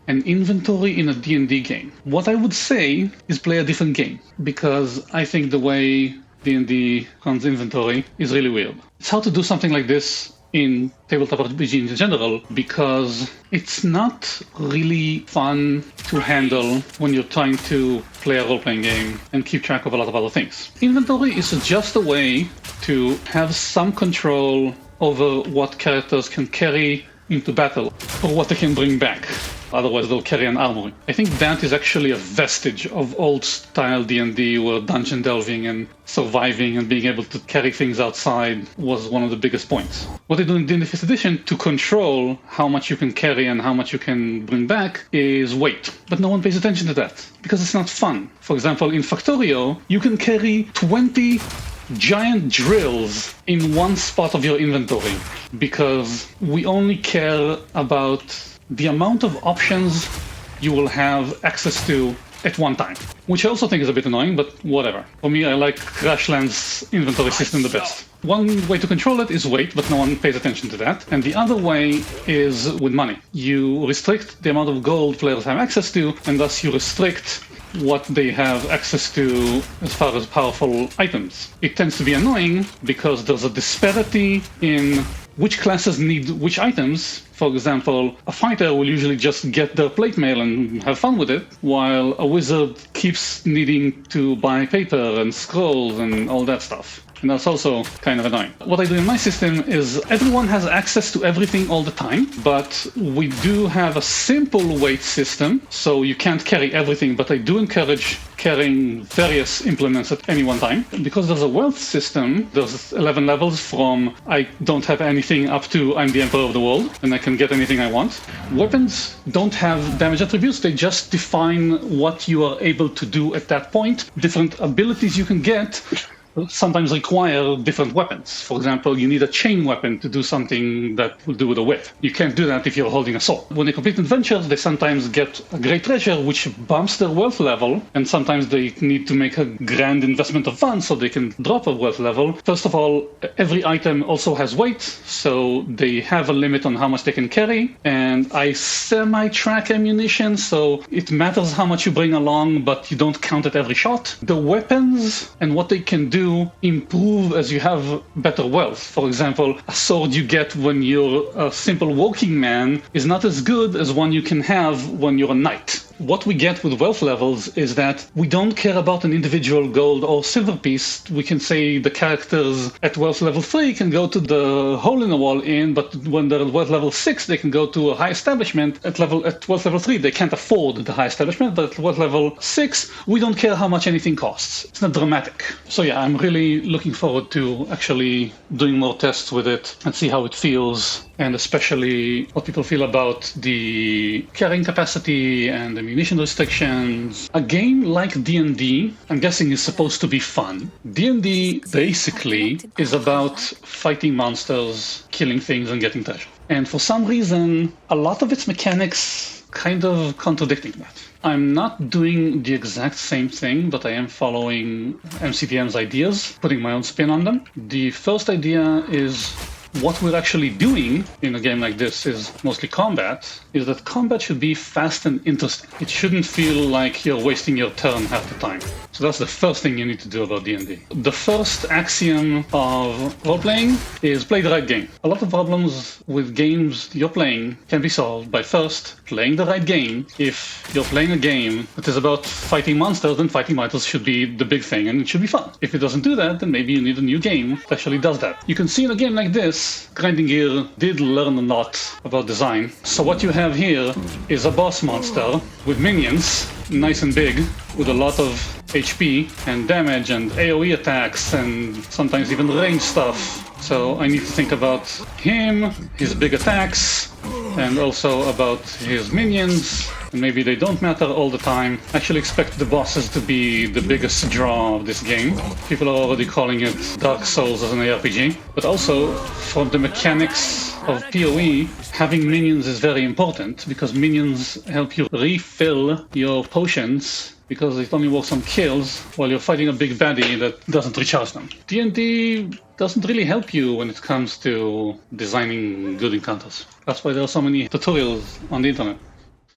an inventory in a D&D game. What I would say is play a different game, because I think the way D&D runs inventory is really weird. It's hard to do something like this in tabletop RPG in general, because it's not really fun to handle when you're trying to play a role-playing game and keep track of a lot of other things. Inventory is just a way to have some control over what characters can carry into battle or what they can bring back. Otherwise they'll carry an armory. I think that is actually a vestige of old style D&D, where dungeon delving and surviving and being able to carry things outside was one of the biggest points. What they do in D&D 5th edition to control how much you can carry and how much you can bring back is weight. But no one pays attention to that because it's not fun. For example, in Factorio, you can carry 20 giant drills in one spot of your inventory because we only care about the amount of options you will have access to at one time, which I also think is a bit annoying, but whatever. For me, I like Crashland's inventory system the best. One way to control it is weight, but no one pays attention to that. And the other way is with money. You restrict the amount of gold players have access to, and thus you restrict what they have access to as far as powerful items. It tends to be annoying because there's a disparity in which classes need which items. For example, a fighter will usually just get their plate mail and have fun with it, while a wizard keeps needing to buy paper and scrolls and all that stuff. And that's also kind of annoying. What I do in my system is everyone has access to everything all the time, but we do have a simple weight system, so you can't carry everything, but I do encourage carrying various implements at any one time. Because there's a wealth system, there's 11 levels from I don't have anything up to I'm the emperor of the world, and I can get anything I want. Weapons don't have damage attributes, they just define what you are able to do at that point. Different abilities you can get sometimes require different weapons. For example, you need a chain weapon to do something that will do with a whip. You can't do that if you're holding a sword. When they complete adventures, they sometimes get a great treasure, which bumps their wealth level, and sometimes they need to make a grand investment of funds so they can drop a wealth level. First of all, every item also has weight, so they have a limit on how much they can carry, and I semi-track ammunition, so it matters how much you bring along, but you don't count it every shot. The weapons and what they can do improve as you have better wealth. For example, a sword you get when you're a simple walking man is not as good as one you can have when you're a knight. What we get with wealth levels is that we don't care about an individual gold or silver piece. We can say the characters at wealth level 3 can go to the hole in the wall inn, but when they're at wealth level 6, they can go to a high establishment. At wealth level 3, they can't afford the high establishment, but at wealth level 6, we don't care how much anything costs. It's not dramatic. So yeah, I'm really looking forward to actually doing more tests with it and see how it feels, and especially what people feel about the carrying capacity and the ammunition restrictions. A game like D&D, I'm guessing, is supposed to be fun. D&D basically is about fighting monsters, killing things, and getting treasure. And for some reason, a lot of its mechanics kind of contradicting that. I'm not doing the exact same thing, but I am following MCDM's ideas, putting my own spin on them. The first idea is what we're actually doing in a game like this is mostly combat, is that combat should be fast and interesting. It shouldn't feel like you're wasting your turn half the time. So that's the first thing you need to do about D&D. The first axiom of role-playing is play the right game. A lot of problems with games you're playing can be solved by first playing the right game. If you're playing a game that is about fighting monsters, then fighting monsters should be the big thing and it should be fun. If it doesn't do that, then maybe you need a new game that actually does that. You can see in a game like this, Grinding Gear did learn a lot about design. So what you have here is a boss monster with minions, nice and big, with a lot of HP and damage and AoE attacks and sometimes even range stuff. So I need to think about him, his big attacks, and also about his minions. And maybe they don't matter all the time. I actually expect the bosses to be the biggest draw of this game. People are already calling it Dark Souls as an ARPG. But also, from the mechanics of PoE, having minions is very important, because minions help you refill your potions, because it only works on kills while you're fighting a big baddie that doesn't recharge them. D&D doesn't really help you when it comes to designing good encounters. That's why there are so many tutorials on the internet.